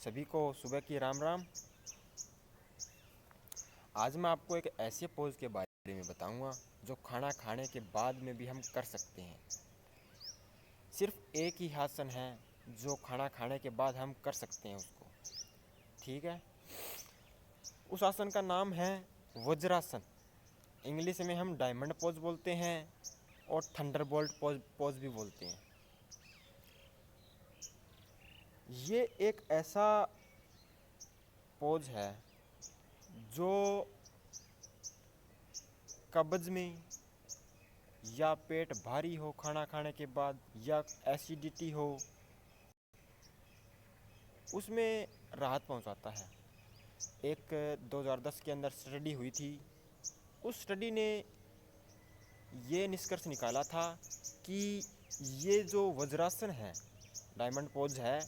सभी को सुबह की राम राम। आज मैं आपको एक ऐसे पोज के बारे में बताऊंगा जो खाना खाने के बाद में भी हम कर सकते हैं। सिर्फ एक ही आसन है जो खाना खाने के बाद हम कर सकते हैं उसको। ठीक है, उस आसन का नाम है वज्रासन। इंग्लिश में हम डायमंड पोज बोलते हैं और थंडरबोल्ट पोज भी बोलते हैं। ये एक ऐसा पोज है जो कब्ज में या पेट भारी हो खाना खाने के बाद या एसिडिटी हो उसमें राहत पहुंचाता है। एक 2010 के अंदर स्टडी हुई थी। उस स्टडी ने ये निष्कर्ष निकाला था कि ये जो वज्रासन है, डायमंड पोज है,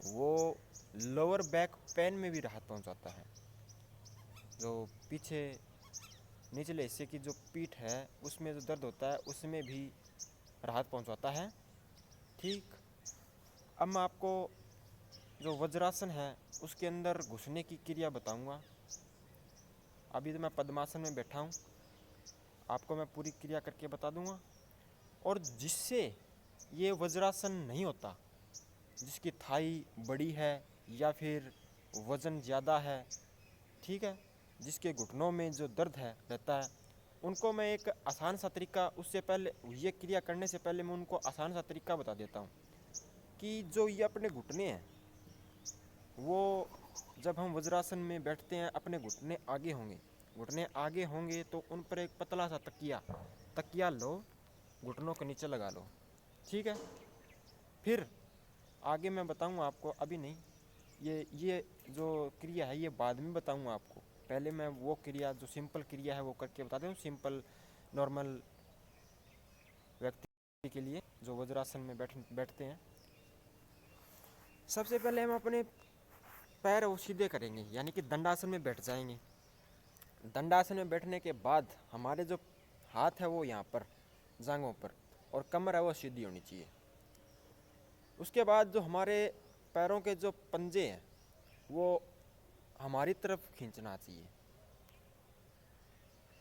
वो लोअर बैक पेन में भी राहत पहुंचाता है। जो पीछे निचले हिस्से की जो पीठ है उसमें जो दर्द होता है उसमें भी राहत पहुंचाता है। ठीक, अब मैं आपको जो वज्रासन है उसके अंदर घुसने की क्रिया बताऊंगा। अभी तो मैं पद्मासन में बैठा हूँ, आपको मैं पूरी क्रिया करके बता दूंगा। और जिससे ये वज्रासन नहीं होता, जिसकी थाई बड़ी है या फिर वज़न ज़्यादा है, ठीक है, जिसके घुटनों में जो दर्द है रहता है, उनको मैं एक आसान सा तरीका, उससे पहले ये क्रिया करने से पहले मैं उनको आसान सा तरीका बता देता हूँ कि जो ये अपने घुटने हैं वो जब हम वज्रासन में बैठते हैं अपने घुटने आगे होंगे। घुटने आगे होंगे तो उन पर एक पतला सा तकिया लो, घुटनों के नीचे लगा लो। ठीक है, फिर आगे मैं बताऊंगा आपको, अभी नहीं। ये जो क्रिया है ये बाद में बताऊंगा आपको। पहले मैं वो क्रिया जो सिंपल क्रिया है वो करके बता दूँ, सिंपल नॉर्मल व्यक्ति के लिए जो वज्रासन में बैठते हैं। सबसे पहले हम अपने पैर वो सीधे करेंगे, यानी कि दंडासन में बैठ जाएंगे। दंडासन में बैठने के बाद हमारे जो हाथ है वो यहाँ पर जांघों पर और कमर है वो सीधी होनी चाहिए। उसके बाद जो हमारे पैरों के जो पंजे हैं वो हमारी तरफ खींचना चाहिए।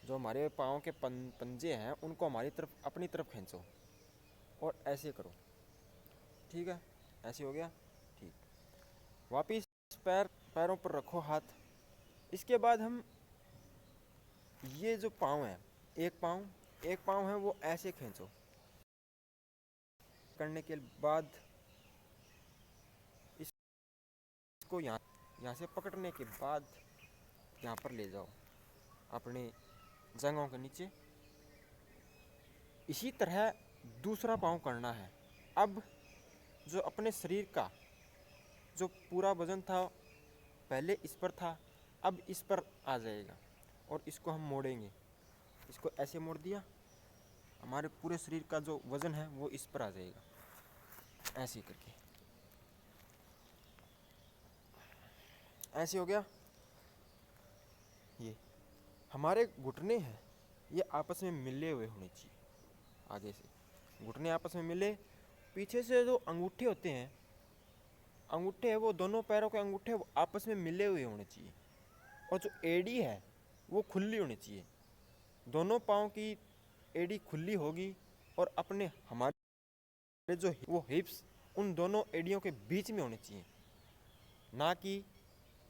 जो हमारे पाँव के पंजे हैं उनको हमारी तरफ, अपनी तरफ खींचो और ऐसे करो। ठीक है, ऐसे हो गया। ठीक, वापिस पैरों पर रखो हाथ। इसके बाद हम ये जो पाँव है, एक पाँव है वो ऐसे खींचो। करने के बाद इसको यहाँ से पकड़ने के बाद यहाँ पर ले जाओ अपने जांघों के नीचे। इसी तरह दूसरा पाँव करना है। अब जो अपने शरीर का जो पूरा वजन था पहले इस पर था, अब इस पर आ जाएगा और इसको हम मोड़ेंगे। इसको ऐसे मोड़ दिया, हमारे पूरे शरीर का जो वजन है वो इस पर आ जाएगा। ऐसे करके ऐसे हो गया। ये हमारे घुटने हैं ये आपस में मिले हुए होने चाहिए। आगे से घुटने आपस में मिले, पीछे से जो अंगूठे होते हैं, अंगूठे है वो दोनों पैरों के अंगूठे वो आपस में मिले हुए होने चाहिए। और जो एड़ी है वो खुली होनी चाहिए। दोनों पाँव की एड़ी खुली होगी और अपने हमारे जो वो हिप्स उन दोनों एड़ियों के बीच में होने चाहिए, ना कि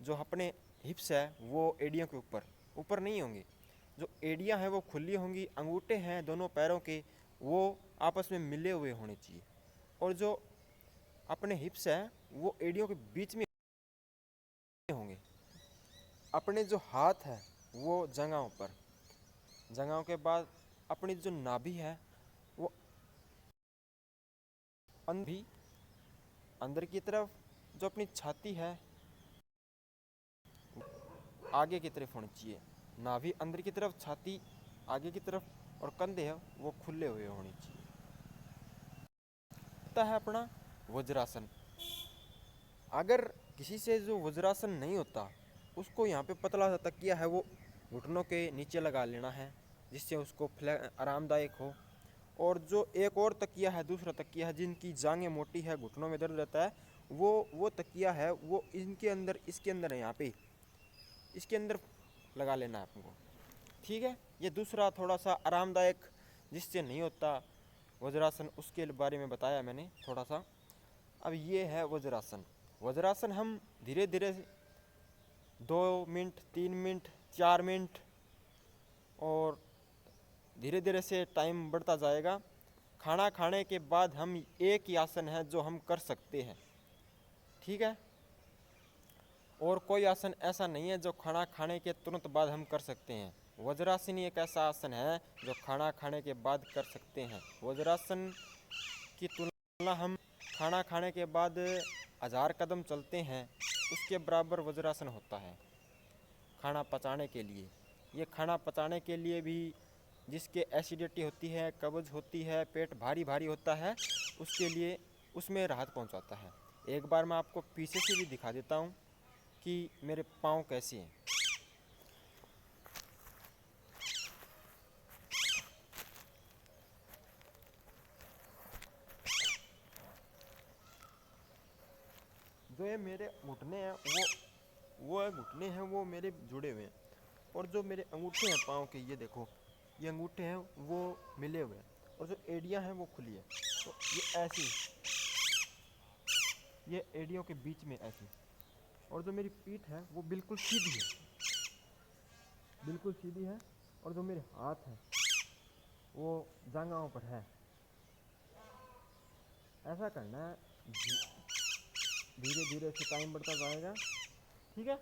जो अपने हिप्स है वो एड़ियों के ऊपर नहीं होंगे। जो एड़ियाँ हैं वो खुली होंगी, अंगूठे हैं दोनों पैरों के वो आपस में मिले हुए होने चाहिए। और जो अपने हिप्स है वो एड़ियों के बीच में होंगे। अपने जो हाथ है वो जंघों पर, जंघों के बाद अपनी जो नाभि है वो अंदर की तरफ, जो अपनी छाती है आगे की तरफ होनी चाहिए। नाभि अंदर की तरफ, छाती आगे की तरफ और कंधे है वो खुले हुए होने चाहिए। है अपना वज्रासन। अगर किसी से जो वज्रासन नहीं होता उसको यहाँ पे पतला सा तकिया है वो घुटनों के नीचे लगा लेना है, जिससे उसको आरामदायक हो। और जो एक और तकिया है, दूसरा तकिया है, जिनकी जांघें मोटी है, घुटनों में दर्द रहता है, वो तकिया है वो इनके अंदर, इसके अंदर है, यहाँ पे इसके अंदर लगा लेना है आपको। ठीक है, ये दूसरा थोड़ा सा आरामदायक जिससे नहीं होता वज्रासन, उसके बारे में बताया मैंने थोड़ा सा। अब ये है वज्रासन। वज्रासन हम धीरे धीरे 2 मिनट, 3 मिनट, 4 मिनट और धीरे धीरे से टाइम बढ़ता जाएगा। खाना खाने के बाद हम एक ही आसन है जो हम कर सकते हैं। ठीक है, और कोई आसन ऐसा नहीं है जो खाना खाने के तुरंत बाद हम कर सकते हैं। वज्रासन एक ऐसा आसन है जो खाना खाने के बाद कर सकते हैं। वज्रासन की तुलना हम खाना खाने के बाद 1000 कदम चलते हैं उसके बराबर वज्रासन होता है खाना पचाने के लिए। ये खाना पचाने के लिए भी, जिसके एसिडिटी होती है, कब्ज होती है, पेट भारी भारी होता है, उसके लिए उसमें राहत पहुंचाता है। एक बार मैं आपको पीछे से भी दिखा देता हूं कि मेरे पाँव कैसे हैं। जो ये मेरे घुटने हैं वो घुटने हैं वो मेरे जुड़े हुए हैं, और जो मेरे अंगूठे हैं पाँव के, ये देखो ये अंगूठे हैं वो मिले हुए हैं, और जो एड़ियाँ हैं वो खुली है। तो ये ऐसी, ये एड़ियों के बीच में ऐसी, और जो मेरी पीठ है वो बिल्कुल सीधी है, बिल्कुल सीधी है। और जो मेरे हाथ हैं वो जांघाओं पर है। ऐसा करना है, धीरे धीरे से टाइम बढ़ता जाएगा। ठीक है,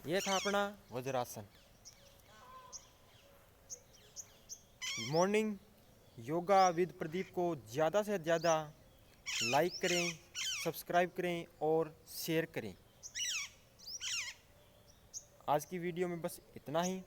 ये था अपना vajrasana. Morning yoga with Pradeep को ज़्यादा से ज़्यादा लाइक करें, सब्सक्राइब करें और शेयर करें। आज की वीडियो में बस इतना ही।